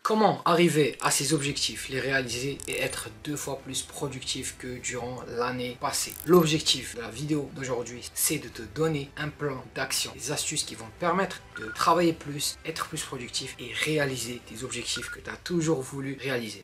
Comment arriver à ces objectifs, les réaliser et être 2 fois plus productif que durant l'année passée? L'objectif de la vidéo d'aujourd'hui, c'est de te donner un plan d'action, des astuces qui vont te permettre de travailler plus, être plus productif et réaliser tes objectifs que tu as toujours voulu réaliser.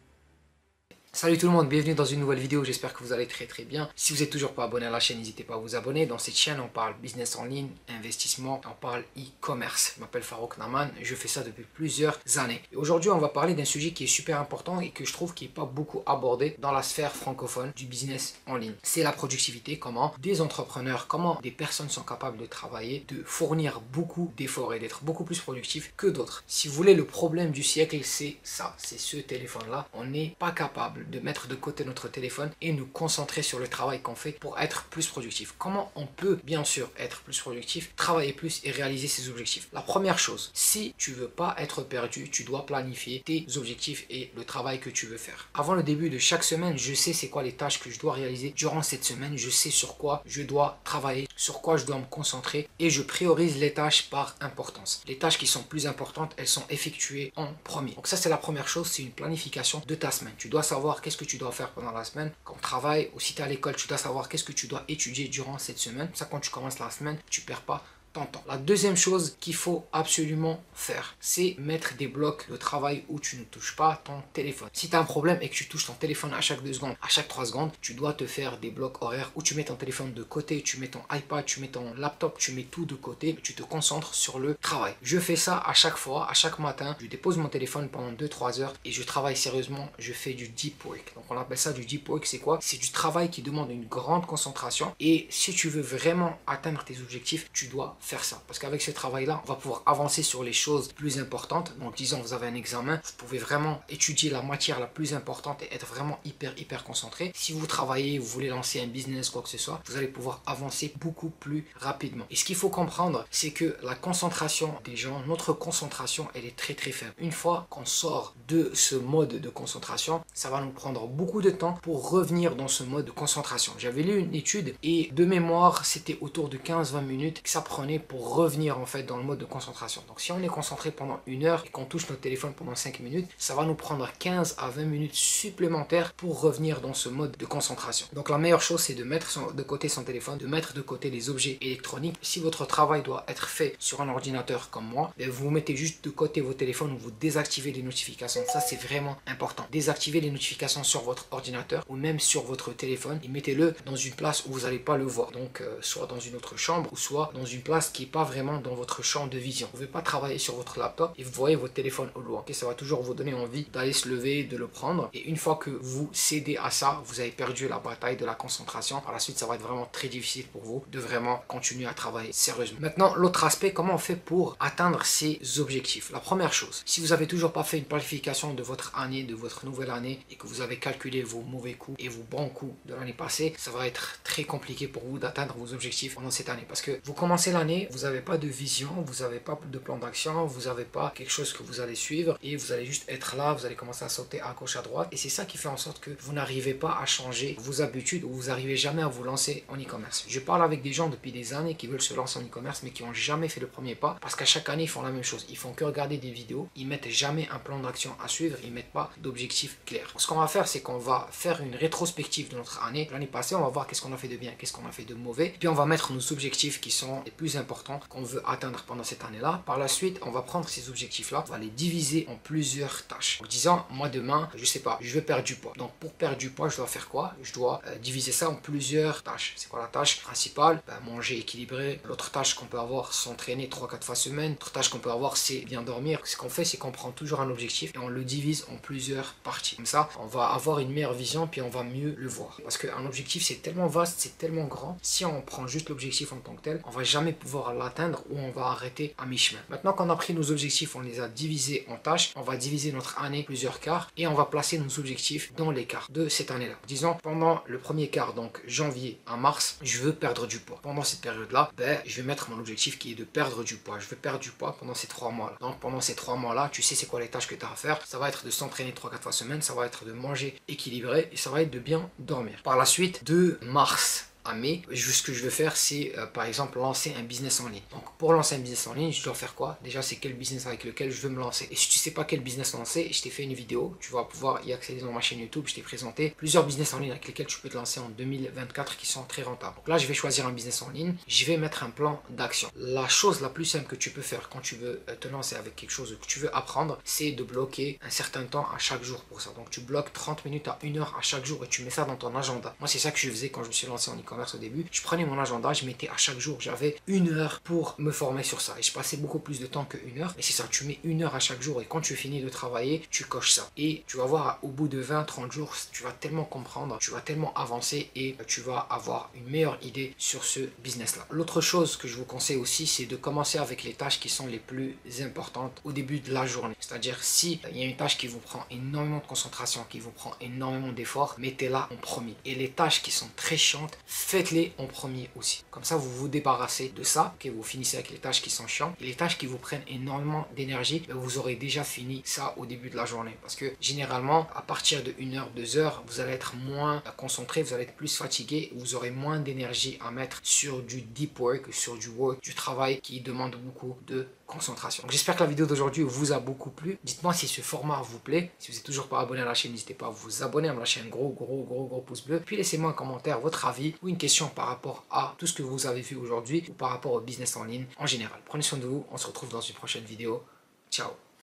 Salut tout le monde, bienvenue dans une nouvelle vidéo, j'espère que vous allez très bien. Si vous n'êtes toujours pas abonné à la chaîne, n'hésitez pas à vous abonner. Dans cette chaîne, on parle business en ligne, investissement, on parle e-commerce. Je m'appelle Farouk Naman, je fais ça depuis plusieurs années. Et aujourd'hui, on va parler d'un sujet qui est super important et que je trouve qui n'est pas beaucoup abordé dans la sphère francophone du business en ligne. C'est la productivité, comment des entrepreneurs, comment des personnes sont capables de travailler, de fournir beaucoup d'efforts et d'être beaucoup plus productifs que d'autres. Si vous voulez, le problème du siècle, c'est ça, c'est ce téléphone-là. On n'est pas capable de mettre de côté notre téléphone et nous concentrer sur le travail qu'on fait pour être plus productif. Comment on peut bien sûr être plus productif, travailler plus et réaliser ses objectifs? La première chose, si tu veux pas être perdu, tu dois planifier tes objectifs et le travail que tu veux faire. Avant le début de chaque semaine, je sais c'est quoi les tâches que je dois réaliser durant cette semaine, je sais sur quoi je dois travailler, sur quoi je dois me concentrer et je priorise les tâches par importance. Les tâches qui sont plus importantes, elles sont effectuées en premier. Donc ça c'est la première chose, c'est une planification de ta semaine. Tu dois savoir qu'est-ce que tu dois faire pendant la semaine comme travail, ou si tu es à l'école, tu dois savoir qu'est-ce que tu dois étudier durant cette semaine. Ça, quand tu commences la semaine, tu perds pas ton temps. La deuxième chose qu'il faut absolument faire, c'est mettre des blocs de travail où tu ne touches pas ton téléphone. Si tu as un problème et que tu touches ton téléphone à chaque 2 secondes, à chaque 3 secondes, tu dois te faire des blocs horaires où tu mets ton téléphone de côté, tu mets ton iPad, tu mets ton laptop, tu mets tout de côté, tu te concentres sur le travail. Je fais ça à chaque fois, à chaque matin, je dépose mon téléphone pendant 2-3 heures et je travaille sérieusement, je fais du deep work. Donc on appelle ça du deep work, c'est quoi? C'est du travail qui demande une grande concentration et si tu veux vraiment atteindre tes objectifs, tu dois faire ça. Parce qu'avec ce travail-là, on va pouvoir avancer sur les choses plus importantes. Donc, disons, vous avez un examen, vous pouvez vraiment étudier la matière la plus importante et être vraiment hyper concentré. Si vous travaillez, vous voulez lancer un business, quoi que ce soit, vous allez pouvoir avancer beaucoup plus rapidement. Et ce qu'il faut comprendre, c'est que la concentration des gens, notre concentration, elle est très faible. Une fois qu'on sort de ce mode de concentration, ça va nous prendre beaucoup de temps pour revenir dans ce mode de concentration. J'avais lu une étude et de mémoire, c'était autour de 15-20 minutes que ça prenait pour revenir en fait dans le mode de concentration. Donc si on est concentré pendant 1 heure et qu'on touche notre téléphone pendant 5 minutes, ça va nous prendre 15 à 20 minutes supplémentaires pour revenir dans ce mode de concentration. Donc la meilleure chose, c'est de mettre de côté son téléphone, de mettre de côté les objets électroniques. Si votre travail doit être fait sur un ordinateur comme moi, vous mettez juste de côté vos téléphones ou vous désactivez les notifications. Ça c'est vraiment important. Désactivez les notifications sur votre ordinateur ou même sur votre téléphone et mettez-le dans une place où vous n'allez pas le voir. Donc soit dans une autre chambre ou soit dans une place qui n'est pas vraiment dans votre champ de vision. Vous ne pouvez pas travailler sur votre laptop et vous voyez votre téléphone au loin. Okay? Ça va toujours vous donner envie d'aller se lever, de le prendre. Et une fois que vous cédez à ça, vous avez perdu la bataille de la concentration. Par la suite, ça va être vraiment très difficile pour vous de vraiment continuer à travailler sérieusement. Maintenant, l'autre aspect, comment on fait pour atteindre ces objectifs? La première chose, si vous n'avez toujours pas fait une planification de votre année, de votre nouvelle année et que vous avez calculé vos mauvais coups et vos bons coups de l'année passée, ça va être très compliqué pour vous d'atteindre vos objectifs pendant cette année. Parce que vous commencez l'année, vous n'avez pas de vision, vous n'avez pas de plan d'action, vous n'avez pas quelque chose que vous allez suivre et vous allez juste être là, vous allez commencer à sauter à gauche à droite et c'est ça qui fait en sorte que vous n'arrivez pas à changer vos habitudes ou vous n'arrivez jamais à vous lancer en e-commerce. Je parle avec des gens depuis des années qui veulent se lancer en e-commerce mais qui n'ont jamais fait le premier pas parce qu'à chaque année ils font la même chose, ils font que regarder des vidéos, ils mettent jamais un plan d'action à suivre, ils mettent pas d'objectif clair. Ce qu'on va faire, c'est qu'on va faire une rétrospective de notre année. L'année passée, on va voir qu'est-ce qu'on a fait de bien, qu'est-ce qu'on a fait de mauvais, puis on va mettre nos objectifs qui sont les plus importants qu'on veut atteindre pendant cette année-là. Par la suite, on va prendre ces objectifs-là, on va les diviser en plusieurs tâches. En disant, moi demain, je sais pas, je veux perdre du poids. Donc pour perdre du poids, je dois faire quoi? Je dois diviser ça en plusieurs tâches. C'est quoi la tâche principale? Manger équilibré. L'autre tâche qu'on peut avoir, s'entraîner 3-4 fois semaine. L'autre tâche qu'on peut avoir, c'est bien dormir. Ce qu'on fait, c'est qu'on prend toujours un objectif et on le divise en plusieurs parties. Comme ça, on va avoir une meilleure vision puis on va mieux le voir. Parce qu'un objectif, c'est tellement vaste, c'est tellement grand. Si on prend juste l'objectif en tant que tel, on va jamais pouvoir l'atteindre ou on va arrêter à mi-chemin. Maintenant qu'on a pris nos objectifs, on les a divisés en tâches, on va diviser notre année plusieurs quarts et on va placer nos objectifs dans les quarts de cette année-là. Disons, pendant le premier quart, donc janvier à mars, je veux perdre du poids. Pendant cette période-là, je vais mettre mon objectif qui est de perdre du poids. Je veux perdre du poids pendant ces 3 mois-là. Donc pendant ces 3 mois-là, tu sais c'est quoi les tâches que tu as à faire. Ça va être de s'entraîner 3-4 fois semaine, ça va être de manger équilibré et ça va être de bien dormir. Par la suite, de mars à mai. Ce que je veux faire, c'est par exemple lancer un business en ligne. Donc pour lancer un business en ligne, je dois faire quoi? Déjà, c'est quel business avec lequel je veux me lancer. Et si tu sais pas quel business lancer, je t'ai fait une vidéo, tu vas pouvoir y accéder dans ma chaîne YouTube. Je t'ai présenté plusieurs business en ligne avec lesquels tu peux te lancer en 2024 qui sont très rentables. Donc là, je vais choisir un business en ligne, je vais mettre un plan d'action. La chose la plus simple que tu peux faire quand tu veux te lancer avec quelque chose que tu veux apprendre, c'est de bloquer un certain temps à chaque jour pour ça. Donc tu bloques 30 minutes à 1 heure à chaque jour et tu mets ça dans ton agenda. Moi, c'est ça que je faisais quand je me suis lancé en e-commerce au début. Je prenais mon agenda, je mettais à chaque jour, j'avais 1 heure pour me former sur ça. Et je passais beaucoup plus de temps que 1 heure. Et c'est ça, tu mets 1 heure à chaque jour et quand tu finis de travailler, tu coches ça. Et tu vas voir, au bout de 20-30 jours, tu vas tellement comprendre, tu vas tellement avancer et tu vas avoir une meilleure idée sur ce business-là. L'autre chose que je vous conseille aussi, c'est de commencer avec les tâches qui sont les plus importantes au début de la journée. C'est-à-dire, si il y a une tâche qui vous prend énormément de concentration, qui vous prend énormément d'efforts, mettez-la en premier. Et les tâches qui sont très chiantes, faites-les en premier aussi. Comme ça, vous vous débarrassez de ça, que vous finissez avec les tâches qui sont chiantes. Et les tâches qui vous prennent énormément d'énergie, vous aurez déjà fini ça au début de la journée. Parce que généralement, à partir de 1 heure, 2 heures, vous allez être moins concentré, vous allez être plus fatigué, vous aurez moins d'énergie à mettre sur du deep work, sur du work, du travail qui demande beaucoup de concentration. J'espère que la vidéo d'aujourd'hui vous a beaucoup plu. Dites-moi si ce format vous plaît. Si vous n'êtes toujours pas abonné à la chaîne, n'hésitez pas à vous abonner, à me lâcher un gros pouce bleu. Puis laissez-moi un commentaire, votre avis ou une question par rapport à tout ce que vous avez vu aujourd'hui ou par rapport au business en ligne en général. Prenez soin de vous, on se retrouve dans une prochaine vidéo. Ciao.